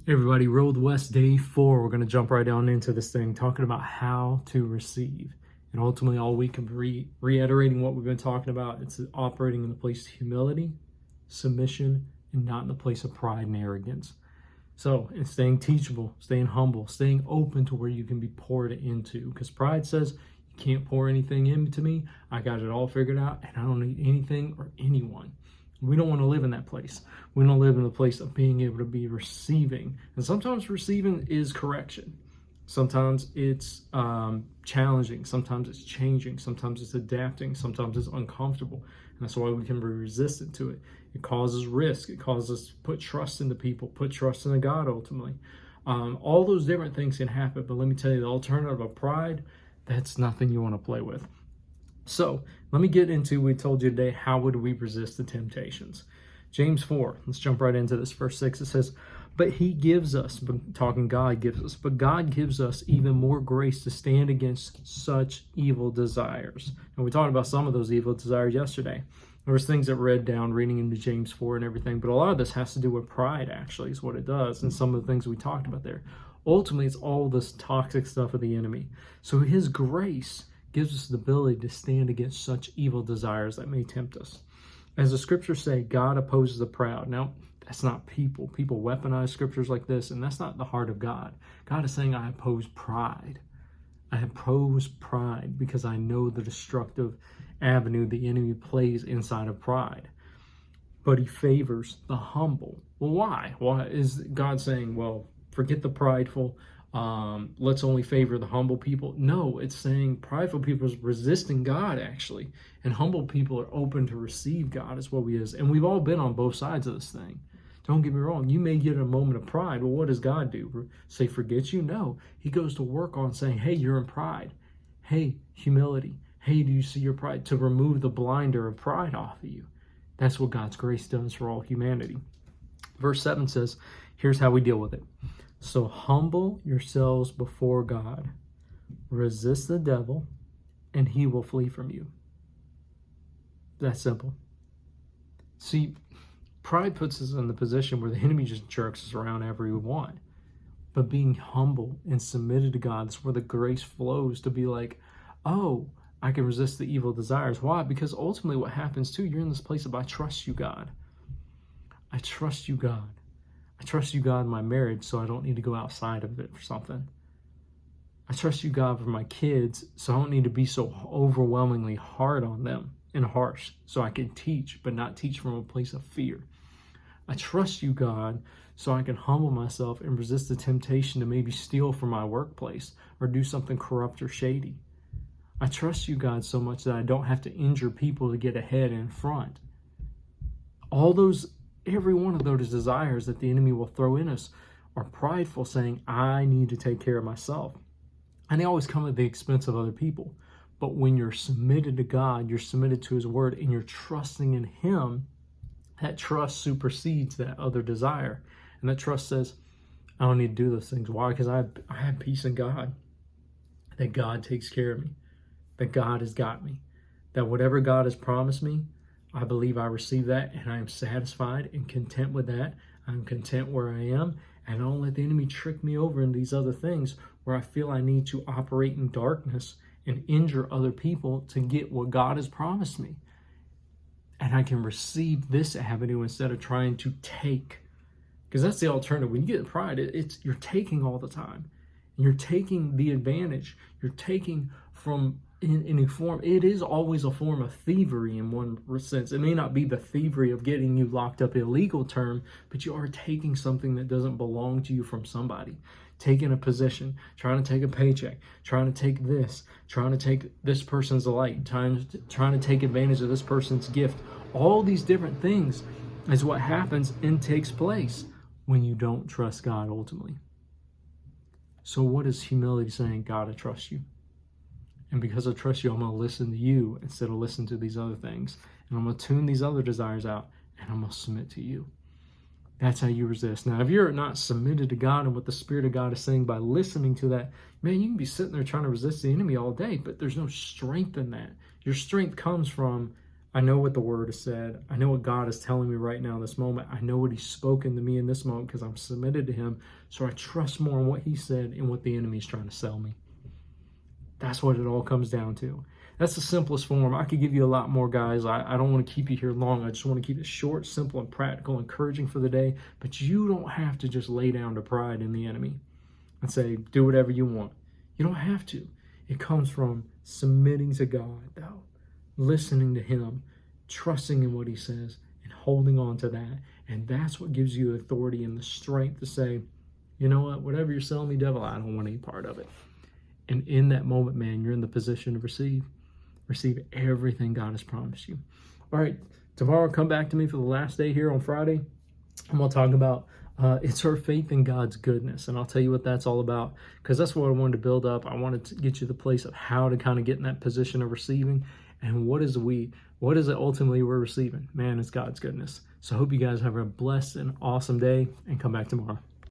Hey everybody, Road West Day 4. We're going to jump right down into this thing, talking about how to receive. And ultimately, all week of reiterating what we've been talking about. It's operating in the place of humility, submission, and not in the place of pride and arrogance. So it's staying teachable, staying humble, staying open to where you can be poured into. Because pride says, you can't pour anything into me. I got it all figured out, and I don't need anything or anyone. We don't want to live in that place. We don't live in the place of being able to be receiving. And sometimes receiving is correction. Sometimes it's challenging. Sometimes it's changing. Sometimes it's adapting. Sometimes it's uncomfortable. And that's why we can be resistant to it. It causes risk. It causes us to put trust into people, put trust into God ultimately. All those different things can happen. But let me tell you, the alternative of pride, that's nothing you want to play with. So let me get into, we told you today, how would we resist the temptations? James 4, let's jump right into this. Verse 6, it says, but he gives us, talking God gives us, but God gives us even more grace to stand against such evil desires. And we talked about some of those evil desires yesterday. There was things that read down, reading into James 4 and everything, but a lot of this has to do with pride, actually, is what it does, and some of the things we talked about there. Ultimately, it's all this toxic stuff of the enemy. So his grace gives us the ability to stand against such evil desires that may tempt us. As the scriptures say, God opposes the proud. Now, that's not people. People weaponize scriptures like this, and that's not the heart of God. God is saying, I oppose pride. I oppose pride because I know the destructive avenue the enemy plays inside of pride. But he favors the humble. Well, why? Why is God saying, well, forget the prideful, let's only favor the humble people? No, it's saying prideful people is resisting God, actually, and humble people are open to receive God is what we is. And we've all been on both sides of this thing. Don't get me wrong. You may get a moment of pride. Well, what does God do? Say, forget you? No. He goes to work on saying, hey, you're in pride. Hey, humility. Hey, do you see your pride? To remove the blinder of pride off of you. That's what God's grace does for all humanity. Verse 7 says, here's how we deal with it. So humble yourselves before God. Resist the devil, and he will flee from you. That's simple. See, pride puts us in the position where the enemy just jerks us around every we want. But being humble and submitted to God is where the grace flows to be like, oh, I can resist the evil desires. Why? Because ultimately what happens too, you're in this place of I trust you, God. I trust you, God. I trust you, God, in my marriage, so I don't need to go outside of it for something. I trust you, God, for my kids, so I don't need to be so overwhelmingly hard on them and harsh, so I can teach, but not teach from a place of fear. I trust you, God, so I can humble myself and resist the temptation to maybe steal from my workplace or do something corrupt or shady. I trust you, God, so much that I don't have to injure people to get ahead in front. Every one of those desires that the enemy will throw in us are prideful, saying, I need to take care of myself. And they always come at the expense of other people. But when you're submitted to God, you're submitted to his word, and you're trusting in him, that trust supersedes that other desire. And that trust says, I don't need to do those things. Why? Because I have peace in God. That God takes care of me. That God has got me. That whatever God has promised me, I believe I receive that, and I am satisfied and content with that. I'm content where I am, and I don't let the enemy trick me over in these other things where I feel I need to operate in darkness and injure other people to get what God has promised me. And I can receive this avenue instead of trying to take. Because that's the alternative. When you get pride, you're taking all the time. And you're taking the advantage. You're taking from in a form, it is always a form of thievery in one sense. It may not be the thievery of getting you locked up illegal term, but you are taking something that doesn't belong to you from somebody. Taking a position, trying to take a paycheck, trying to take this, trying to take this person's light, trying to take advantage of this person's gift. All these different things is what happens and takes place when you don't trust God ultimately. So what is humility saying? God, I trust you. And because I trust you, I'm going to listen to you instead of listen to these other things. And I'm going to tune these other desires out, and I'm going to submit to you. That's how you resist. Now, if you're not submitted to God and what the Spirit of God is saying by listening to that, man, you can be sitting there trying to resist the enemy all day, but there's no strength in that. Your strength comes from I know what the word has said. I know what God is telling me right now in this moment. I know what he's spoken to me in this moment because I'm submitted to him. So I trust more in what he said and what the enemy is trying to sell me. That's what it all comes down to. That's the simplest form. I could give you a lot more, guys. I don't want to keep you here long. I just want to keep it short, simple, and practical, encouraging for the day. But you don't have to just lay down to pride in the enemy and say, do whatever you want. You don't have to. It comes from submitting to God, though, listening to him, trusting in what he says, and holding on to that. And that's what gives you authority and the strength to say, you know what, whatever you're selling me, devil, I don't want any part of it. And in that moment, man, you're in the position to receive everything God has promised you. All right, tomorrow, come back to me for the last day here on Friday. I'm going to talk about it's our faith in God's goodness. And I'll tell you what that's all about, because that's what I wanted to build up. I wanted to get you the place of how to kind of get in that position of receiving. And what is it ultimately we're receiving? Man, it's God's goodness. So I hope you guys have a blessed and awesome day, and come back tomorrow.